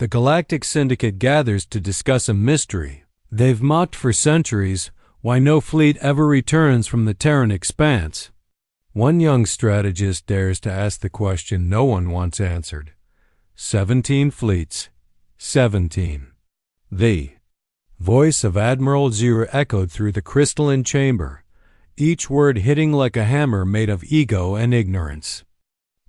The Galactic Syndicate gathers to discuss a mystery they've mocked for centuries, why no fleet ever returns from the Terran expanse. One young strategist dares to ask the question no one wants answered. 17 fleets. 17. The voice of Admiral Zir echoed through the crystalline chamber, each word hitting like a hammer made of ego and ignorance.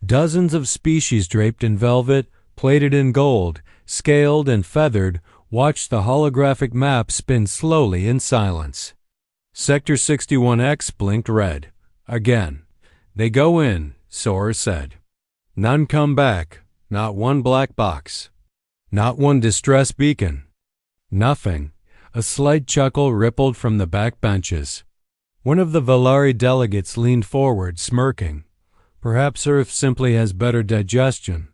Dozens of species draped in velvet, plated in gold, scaled and feathered, watched the holographic map spin slowly in silence. Sector 61X blinked red. Again. They go in, Sora said. None come back. Not one black box. Not one distress beacon. Nothing. A slight chuckle rippled from the back benches. One of the Valari delegates leaned forward, smirking. Perhaps Earth simply has better digestion.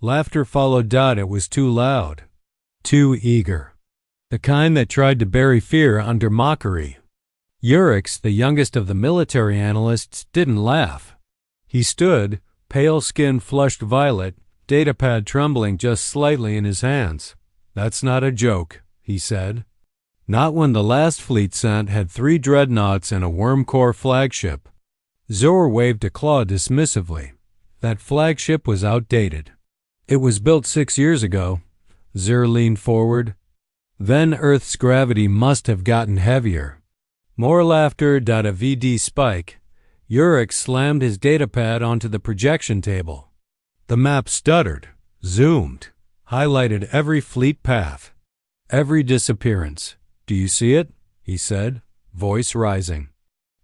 Laughter followed. It was too loud. Too eager. The kind that tried to bury fear under mockery. Urix, the youngest of the military analysts, didn't laugh. He stood, pale skin flushed violet, datapad trembling just slightly in his hands. That's not a joke, he said. Not when the last fleet sent had 3 dreadnoughts and a worm-core flagship. Zor waved a claw dismissively. That flagship was outdated. It was built 6 years ago. Zir leaned forward. Then Earth's gravity must have gotten heavier. More laughter. A VD spike. Urix slammed his datapad onto the projection table. The map stuttered, zoomed, highlighted every fleet path, every disappearance. Do you see it? He said, voice rising.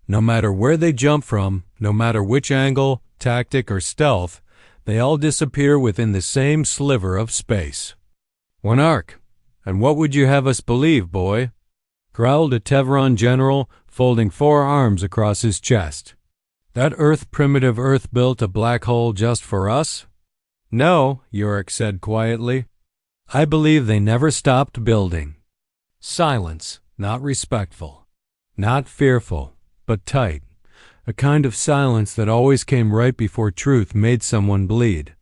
No matter where they jump from, no matter which angle, tactic, or stealth, they all disappear within the same sliver of space. One arc. And what would you have us believe, boy? Growled a Tevron general, folding 4 arms across his chest. That primitive Earth built a black hole just for us? No, Urix said quietly. I believe they never stopped building. Silence, not respectful, not fearful, but tight. A kind of silence that always came right before truth made someone bleed.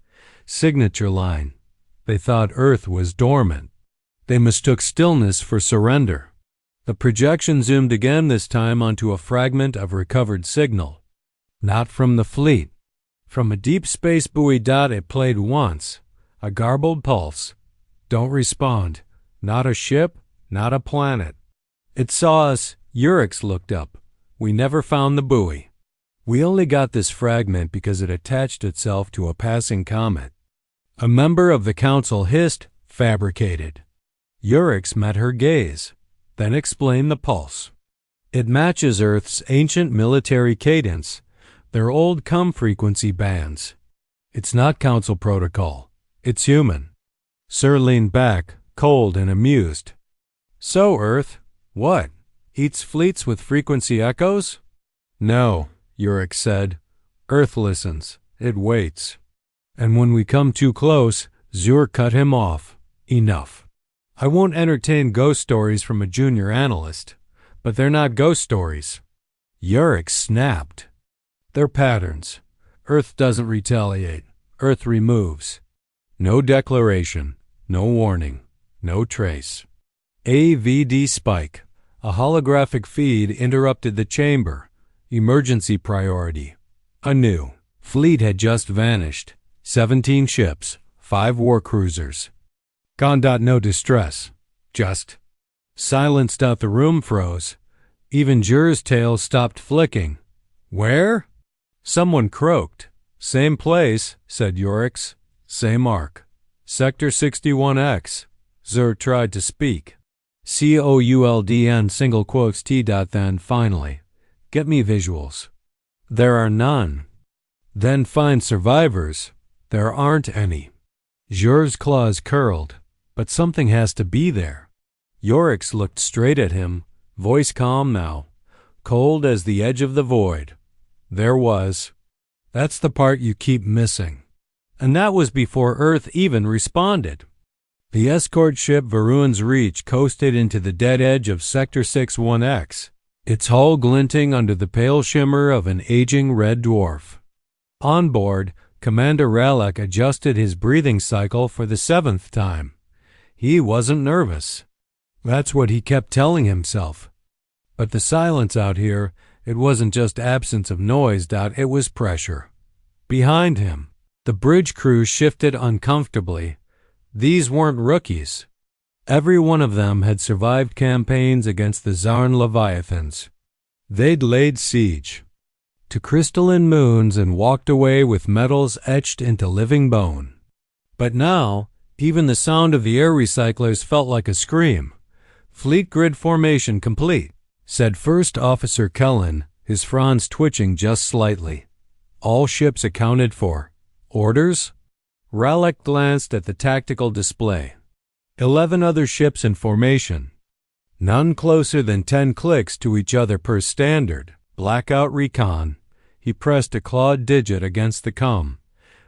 Signature line. They thought Earth was dormant. They mistook stillness for surrender. The projection zoomed again, this time onto a fragment of recovered signal. Not from the fleet. From a deep space buoy. It played once. A garbled pulse. Don't respond. Not a ship, not a planet. It saw us. Urix looked up. We never found the buoy. We only got this fragment because it attached itself to a passing comet. A member of the council hissed, fabricated. Urix met her gaze, then explained the pulse. It matches Earth's ancient military cadence, their old frequency bands. It's not council protocol. It's human. Sir leaned back, cold and amused. So, Earth, what? Eats fleets with frequency echoes? No, Urix said. Earth listens. It waits. And when we come too close, Zur cut him off. Enough. I won't entertain ghost stories from a junior analyst, but they're not ghost stories. Urix snapped. They're patterns. Earth doesn't retaliate. Earth removes. No declaration. No warning. No trace. AVD spike. A holographic feed interrupted the chamber. Emergency priority. Anew. Fleet had just vanished. 17 ships. 5 war cruisers. Gone. No distress. Just. Silenced out. The room froze. Even Jur's tail stopped flicking. Where? Someone croaked. Same place, said Urix. Same arc. Sector 61X. Zur tried to speak. COULDN single quotes T. Then finally. Get me visuals. There are none. Then find survivors. There aren't any. Jur's claws curled. But something has to be there. Urix looked straight at him, voice calm now, cold as the edge of the void. There was. That's the part you keep missing. And that was before Earth even responded. The escort ship Varun's Reach coasted into the dead edge of Sector 61X, its hull glinting under the pale shimmer of an aging red dwarf. On board, Commander Ralek adjusted his breathing cycle for the 7th time. He wasn't nervous. That's what he kept telling himself. But the silence out here, it wasn't just absence of noise, it was pressure. Behind him, the bridge crew shifted uncomfortably. These weren't rookies. Every one of them had survived campaigns against the Zarn Leviathans. They'd laid siege to crystalline moons and walked away with metals etched into living bone. But now, even the sound of the air recyclers felt like a scream. "Fleet grid formation complete," said First Officer Kellen, his fronds twitching just slightly. "All ships accounted for. Orders?" Ralek glanced at the tactical display. 11 other ships in formation. None closer than 10 clicks to each other per standard. Blackout recon. He pressed a clawed digit against the comm.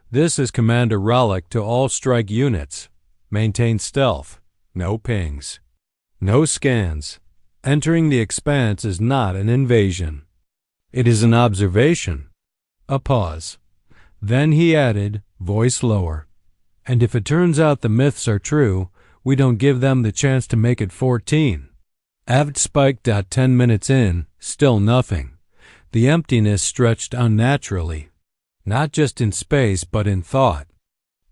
"This is Commander Ralek to all strike units. Maintain stealth. No pings. No scans. Entering the expanse is not an invasion. It is an observation." A pause. Then he added, voice lower, "And if it turns out the myths are true, we don't give them the chance to make it 14. Avt spiked. 10 minutes in, still nothing. The emptiness stretched unnaturally, not just in space but in thought.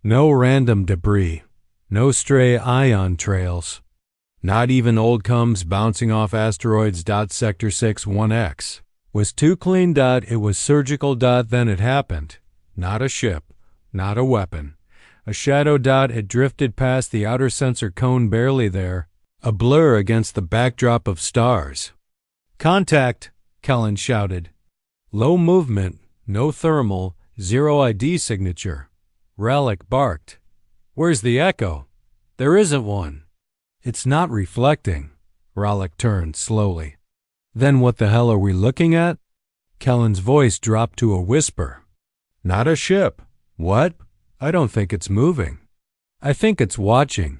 No random debris, no stray ion trails, not even old comms bouncing off asteroids. Sector 6 1X was too clean. It was surgical. Then it happened. Not a ship, not a weapon. A shadow. It drifted past the outer sensor cone, barely there, a blur against the backdrop of stars. "Contact!" Kellen shouted. Low movement, no thermal, zero ID signature. Ralek barked. "Where's the echo?" "There isn't one." "It's not reflecting." Ralek turned slowly. "Then what the hell are we looking at?" Kellen's voice dropped to a whisper. "Not a ship." "What?" "I don't think it's moving. I think it's watching."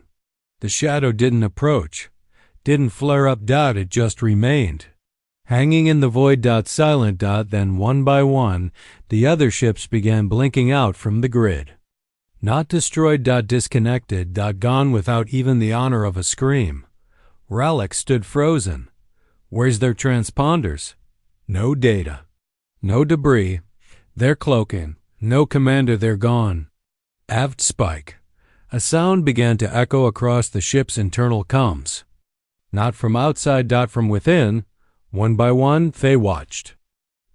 The shadow didn't approach, didn't flare up. It just remained, hanging in the void. Silent. Then one by one, the other ships began blinking out from the grid. Not destroyed. Disconnected. Gone without even the honor of a scream. Ralek stood frozen. Where's their transponders? No data. No debris. They're cloaking. No commander, they're gone. Aft spike. A sound began to echo across the ship's internal comms. Not from outside. From within. One by one, they watched.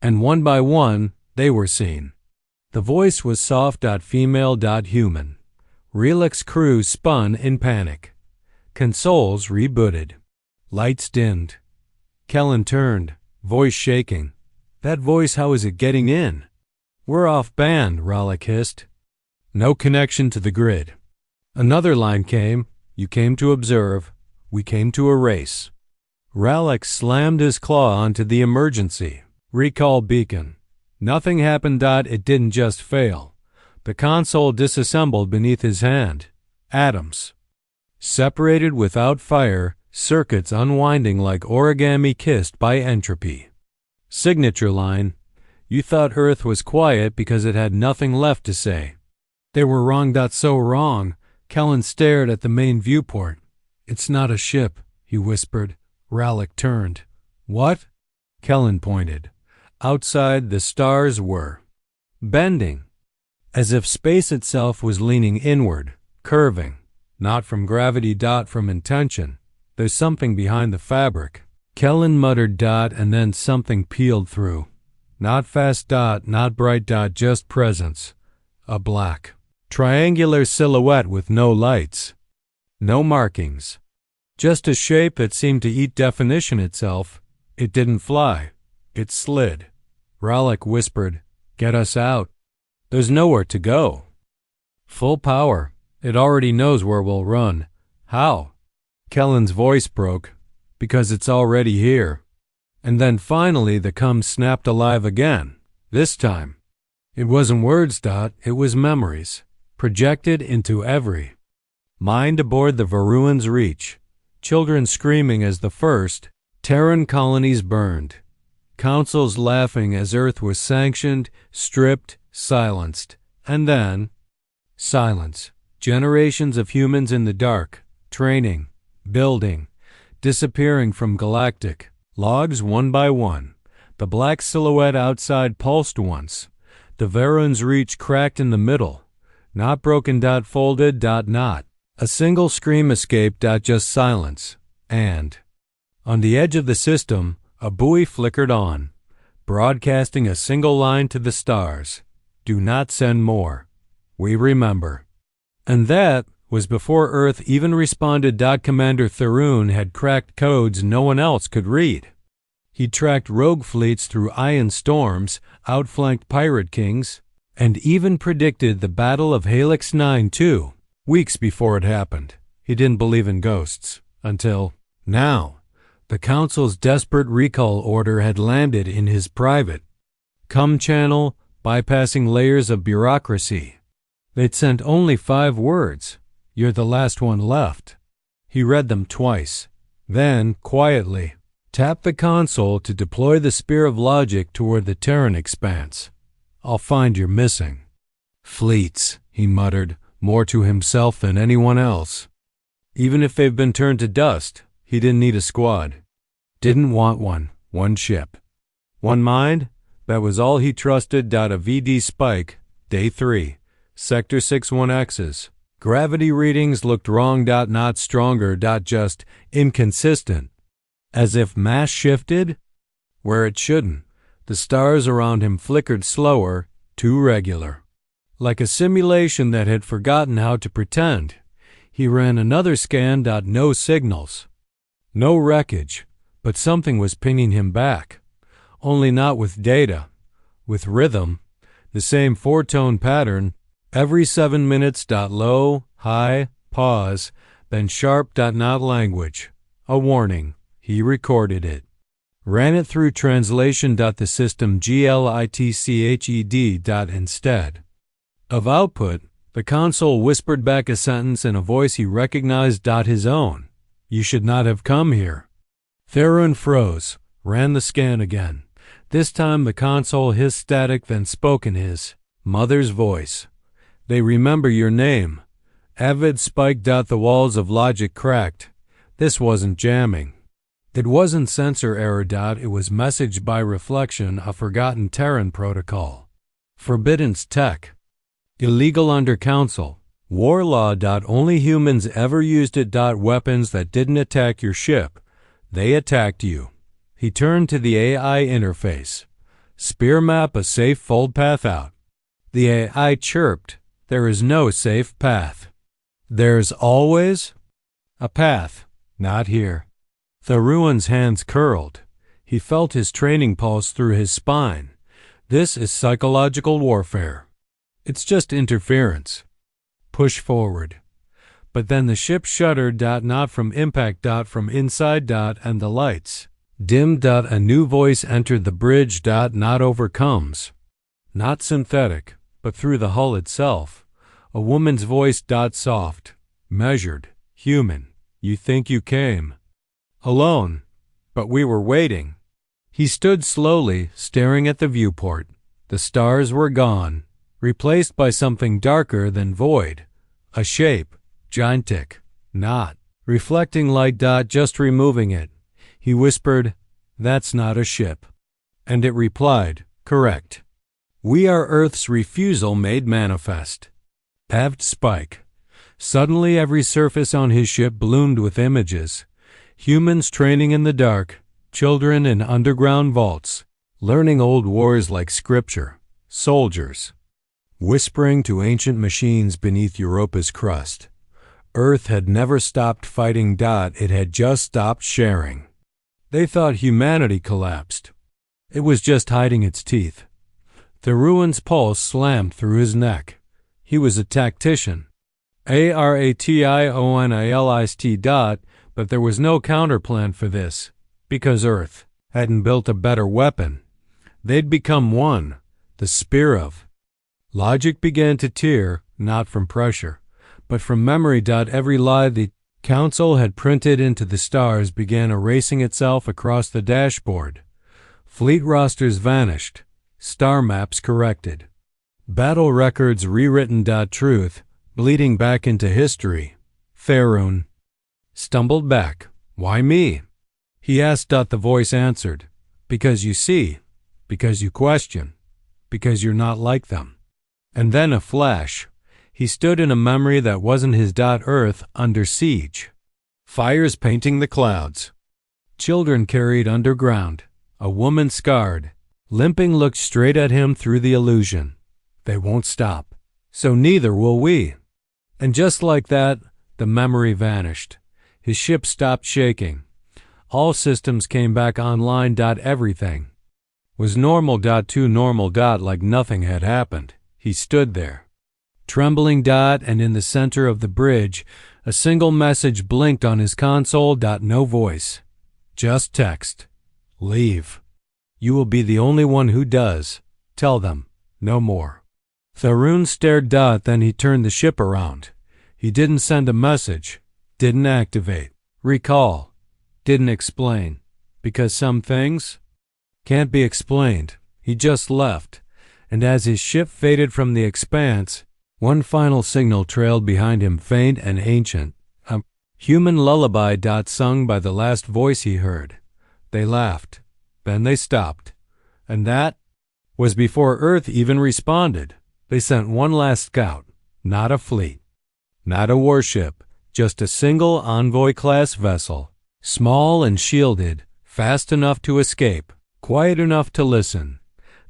And one by one, they were seen. The voice was soft. Female. Human. Relix crew spun in panic. Consoles rebooted. Lights dimmed. Kellen turned, voice shaking. "That voice, how is it getting in?" "We're off band," Ralek hissed. "No connection to the grid." Another line came. "You came to observe. We came to erase." Ralek slammed his claw onto the emergency recall beacon. Nothing happened. It didn't just fail. The console disassembled beneath his hand. Atoms. Separated without fire, circuits unwinding like origami kissed by entropy. Signature line. "You thought Earth was quiet because it had nothing left to say." They were wrong. So wrong. Kellen stared at the main viewport. "It's not a ship," he whispered. Ralek turned. "What?" Kellen pointed. Outside, the stars were bending, as if space itself was leaning inward, curving, not from gravity. From intention. "There's something behind the fabric." Kellen muttered. And then something peeled through. Not fast. Not bright. Just presence. A black, triangular silhouette with no lights. No markings. Just a shape that seemed to eat definition itself. It didn't fly. It slid. Ralek whispered, "Get us out." "There's nowhere to go." "Full power. It already knows where we'll run." "How?" Kellen's voice broke. "Because it's already here." And then finally the comm snapped alive again. This time, it wasn't words. It was memories, projected into every mind aboard the Varuan's Reach. Children screaming as the first Terran colonies burned. Councils laughing as Earth was sanctioned, stripped, silenced. And then, silence. Generations of humans in the dark, training, building, disappearing from Galactic. Logs one by one. The black silhouette outside pulsed once. The Varun's reach cracked in the middle. Not broken. Folded. Not. A single scream escaped. Just silence. And, on the edge of the system, a buoy flickered on, broadcasting a single line to the stars. Do not send more. We remember. And that was before Earth even responded. Commander Tharun had cracked codes no one else could read. He tracked rogue fleets through ion storms, outflanked pirate kings, and even predicted the Battle of Helix 9-2, weeks before it happened. He didn't believe in ghosts. Until now. The Council's desperate recall order had landed in his private channel, bypassing layers of bureaucracy. They'd sent only 5 words. You're the last one left. He read them twice. Then, quietly, tapped the console to deploy the spear of logic toward the Terran expanse. I'll find your missing fleets, he muttered, more to himself than anyone else. Even if they've been turned to dust, he didn't need a squad. Didn't want one ship. One mind? That was all he trusted. A VD spike, day 3, Sector 61X's. Gravity readings looked wrong. Not stronger. Just inconsistent. As if mass shifted? Where it shouldn't. The stars around him flickered slower, too regular. Like a simulation that had forgotten how to pretend. He ran another scan. No signals. No wreckage, but something was pinging him back. Only not with data. With rhythm. The same 4-tone pattern. Every 7 minutes. Low, high, pause, then sharp. Not language. A warning. He recorded it. Ran it through translation. The system glitched. Instead of output, the console whispered back a sentence in a voice he recognized. His own. You should not have come here. Tharun froze, ran the scan again. This time the console hissed static, then spoke in his mother's voice. They remember your name. Avid spiked. The walls of logic cracked. This wasn't jamming. It wasn't sensor error. It was message by reflection, a forgotten Terran protocol. Forbidden's tech. Illegal under council. War law. Only humans ever used it. Weapons that didn't attack your ship. They attacked you. He turned to the AI interface. Spear map a safe fold path out. The AI chirped. There is no safe path. There's always a path. Not here. Tharun's hands curled. He felt his training pulse through his spine. This is psychological warfare. It's just interference. Push forward. But then the ship shuddered. Not from impact. From inside. And the lights dimmed. A new voice entered the bridge. Not overcomes. Not synthetic, but through the hull itself. A woman's voice. Soft, measured, human. You think you came alone, but we were waiting. He stood slowly, staring at the viewport. The stars were gone, replaced by something darker than void. A shape, gigantic, not reflecting light. Just removing it. He whispered, "That's not a ship." And it replied, "Correct. We are Earth's refusal made manifest." Avd spike. Suddenly every surface on his ship bloomed with images. Humans training in the dark, children in underground vaults, learning old wars like scripture, soldiers, whispering to ancient machines beneath Europa's crust. Earth had never stopped fighting. It had just stopped sharing. They thought humanity collapsed. It was just hiding its teeth. Tharun's pulse slammed through his neck. He was a tactician. Arationalist. But there was no counterplan for this, because Earth hadn't built a better weapon. They'd become one, the spear of. Logic began to tear, not from pressure, but from memory. Every lie the Council had printed into the stars began erasing itself across the dashboard. Fleet rosters vanished, star maps corrected. Battle records rewritten. Truth, bleeding back into history. Faerun stumbled back. Why me? He asked. The voice answered. Because you see, because you question, because you're not like them. And then a flash. He stood in a memory that wasn't his. Earth under siege. Fires painting the clouds. Children carried underground. A woman scarred, limping, looked straight at him through the illusion. They won't stop, so neither will we. And just like that, the memory vanished. His ship stopped shaking. All systems came back online. Everything was normal. To normal. Like nothing had happened. He stood there, trembling. And in the center of the bridge, a single message blinked on his console. No voice, just text. Leave. You will be the only one who does. Tell them, no more. Faerun stared. Then he turned the ship around. He didn't send a message, didn't activate, recall, didn't explain, because some things can't be explained. He just left, and as his ship faded from the expanse, one final signal trailed behind him, faint and ancient, a human lullaby. Sung by the last voice he heard. They laughed, then they stopped, and that was before Earth even responded. They sent one last scout, not a fleet, not a warship, just a single envoy-class vessel, small and shielded, fast enough to escape, quiet enough to listen.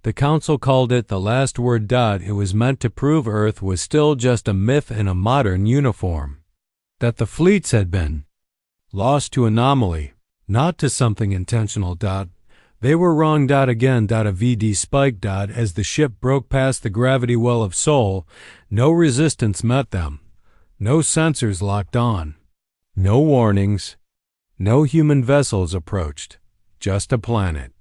The Council called it the last word. It was meant to prove Earth was still just a myth in a modern uniform, that the fleets had been lost to anomaly, not to something intentional. They were wrong. Again. A VD spiked. As the ship broke past the gravity well of Sol, no resistance met them. No sensors locked on. No warnings. No human vessels approached. Just a planet.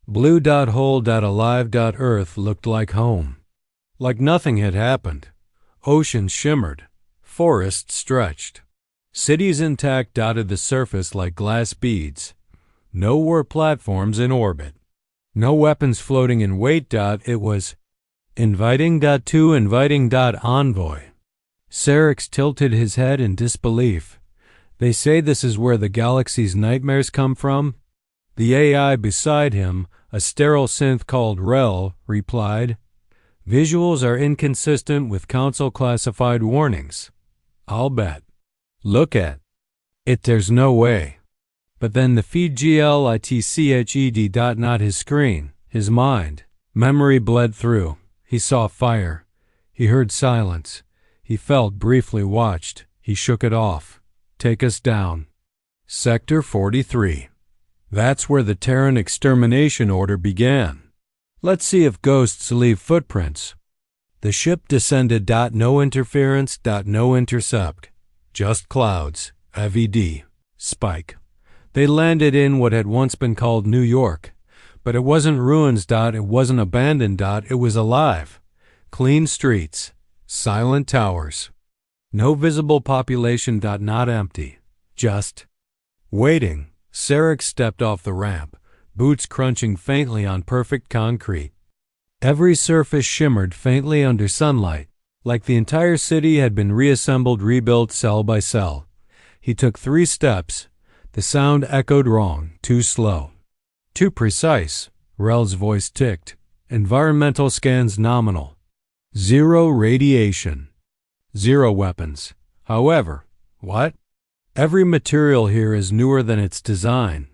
Blue. Whole. Alive. Earth looked like home. Like nothing had happened. Oceans shimmered. Forests stretched. Cities intact dotted the surface like glass beads. No war platforms in orbit. No weapons floating in wait. It was inviting. To inviting. Envoy. Sarix tilted his head in disbelief. They say this is where the galaxy's nightmares come from? The AI beside him, a sterile synth called Rel, replied, Visuals are inconsistent with Council-classified warnings. I'll bet. Look at it. There's no way. But then the feed glitched. Not his screen, his mind. Memory bled through. He saw fire. He heard silence. He felt briefly watched. He shook it off. Take us down. Sector 43. That's where the Terran extermination order began. Let's see if ghosts leave footprints. The ship descended. No interference. No intercept. Just clouds. AVD. Spike. They landed in what had once been called New York. But it wasn't ruins. It wasn't abandoned. It was alive. Clean streets. Silent towers. No visible population. Not empty. Just waiting. Sarek stepped off the ramp, boots crunching faintly on perfect concrete. Every surface shimmered faintly under sunlight, like the entire city had been reassembled, rebuilt cell by cell. He took 3 steps. The sound echoed wrong, too slow. Too precise, Rel's voice ticked. Environmental scans nominal. 0 radiation. 0 weapons. However, what? Every material here is newer than its design.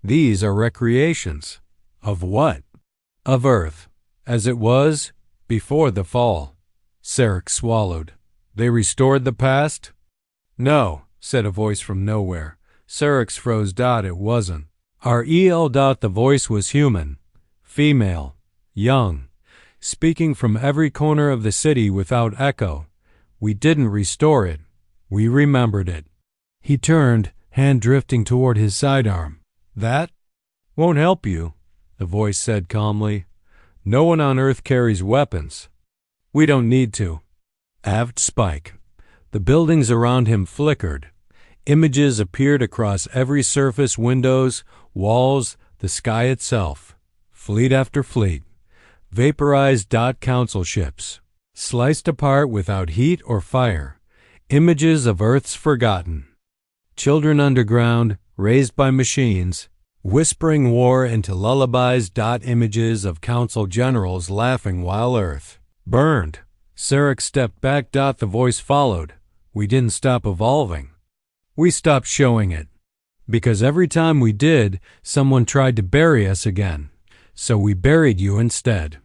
These are recreations. Of what? Of Earth, as it was before the fall. Sarek swallowed. They restored the past? No, said a voice from nowhere. Sarek's froze. It wasn't. REL. The voice was human, female, young, speaking from every corner of the city without echo. We didn't restore it. We remembered it. He turned, hand drifting toward his sidearm. That won't help you, the voice said calmly. No one on Earth carries weapons. We don't need to. Aft Spike. The buildings around him flickered. Images appeared across every surface, windows, walls, the sky itself. Fleet after fleet. Vaporized. Council ships. Sliced apart without heat or fire. Images of Earth's forgotten. Children underground, raised by machines, whispering war into lullabies. Images of council generals laughing while Earth burned. Sarek stepped back. The voice followed. We didn't stop evolving. We stopped showing it. Because every time we did, someone tried to bury us again. So we buried you instead.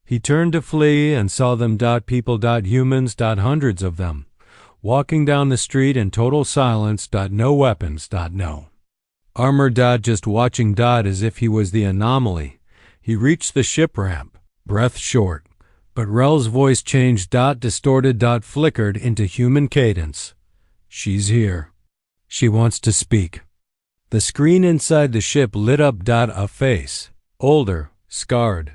He turned to flee and saw them. People. Humans. Hundreds of them. Walking down the street in total silence. No weapons. No armor. Just watching. As if he was the anomaly. He reached the ship ramp, breath short. But Rel's voice changed. Distorted. Flickered into human cadence. She's here. She wants to speak. The screen inside the ship lit up. A face. Older, scarred.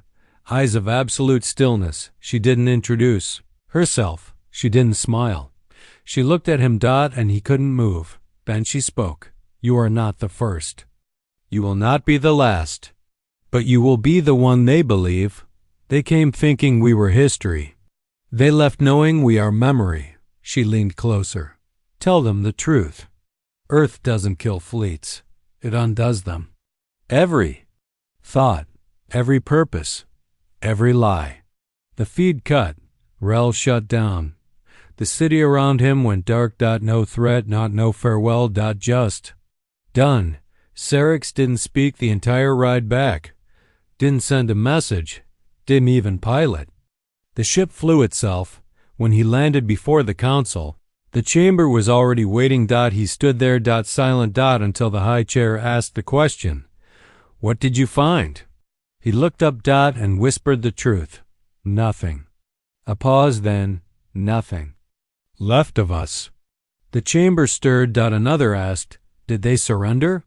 Eyes of absolute stillness. She didn't introduce herself. She didn't smile. She looked at him. And he couldn't move. Then she spoke. You are not the first. You will not be the last. But you will be the one they believe. They came thinking we were history. They left knowing we are memory. She leaned closer. Tell them the truth. Earth doesn't kill fleets. It undoes them. Every thought, every purpose, every lie. The feed cut. Rel shut down. The city around him went dark. No threat, no farewell. Just done. Sarek didn't speak the entire ride back. Didn't send a message. Didn't even pilot. The ship flew itself. When he landed before the council, the chamber was already waiting. He stood there. Silent. Until the high chair asked the question. What did you find? He looked up. And whispered the truth. Nothing. A pause, then nothing. Left of us. The chamber stirred. Another asked, did they surrender?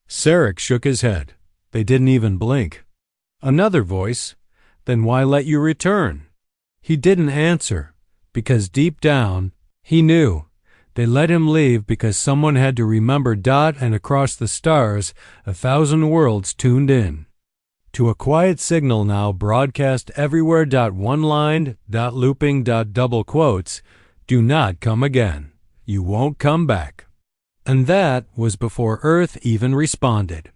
Sarek shook his head. They didn't even blink. Another voice, then why let you return? He didn't answer, because deep down, he knew. They let him leave because someone had to remember. And across the stars, 1,000 worlds tuned in. To a quiet signal now broadcast everywhere. One line, looping, double quotes, do not come again. You won't come back. And that was before Earth even responded.